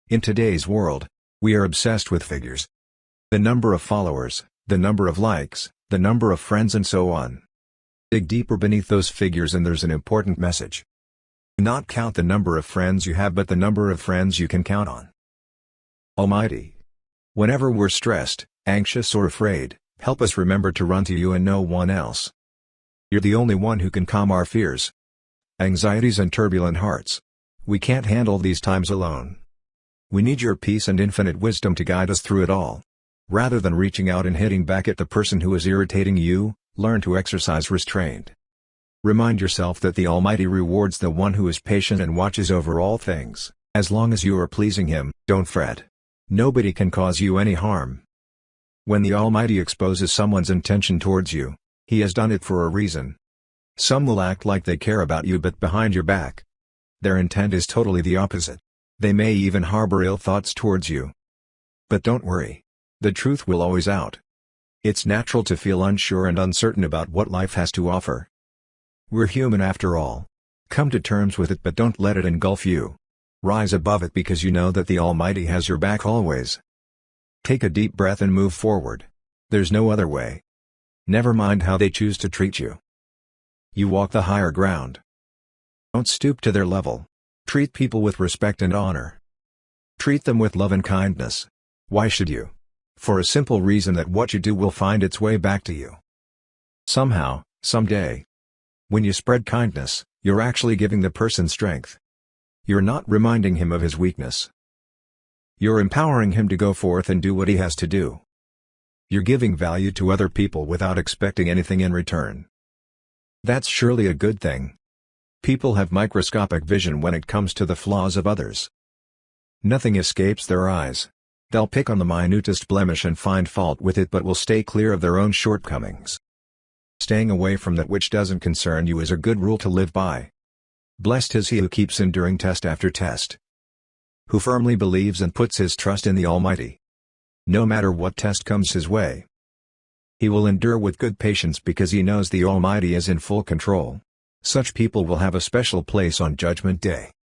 In today's world, we are obsessed with figures. The number of followers, the number of likes, the number of friends and so on. Dig deeper beneath those figures and there's an important message. Do not count the number of friends you have but the number of friends you can count on. Almighty. Whenever we're stressed, anxious or afraid, help us remember to run to you and no one else. You're the only one who can calm our fears, anxieties and turbulent hearts. We can't handle these times alone. We need your peace and infinite wisdom to guide us through it all. Rather than reaching out and hitting back at the person who is irritating you, learn to exercise restraint. Remind yourself that the Almighty rewards the one who is patient and watches over all things. As long as you are pleasing Him, don't fret. Nobody can cause you any harm. When the Almighty exposes someone's intention towards you, He has done it for a reason. Some will act like they care about you but behind your back, their intent is totally the opposite. They may even harbor ill thoughts towards you. But don't worry. The truth will always out. It's natural to feel unsure and uncertain about what life has to offer. We're human after all. Come to terms with it but don't let it engulf you. Rise above it because you know that the Almighty has your back always. Take a deep breath and move forward. There's no other way. Never mind how they choose to treat you. You walk the higher ground. Don't stoop to their level. Treat people with respect and honor. Treat them with love and kindness. Why should you? For a simple reason that what you do will find its way back to you. Somehow, someday. When you spread kindness, you're actually giving the person strength. You're not reminding him of his weakness. You're empowering him to go forth and do what he has to do. You're giving value to other people without expecting anything in return. That's surely a good thing. People have microscopic vision when it comes to the flaws of others. Nothing escapes their eyes. They'll pick on the minutest blemish and find fault with it but will stay clear of their own shortcomings. Staying away from that which doesn't concern you is a good rule to live by. Blessed is he who keeps enduring test after test, who firmly believes and puts his trust in the Almighty. No matter what test comes his way, he will endure with good patience because he knows the Almighty is in full control. Such people will have a special place on Judgment Day.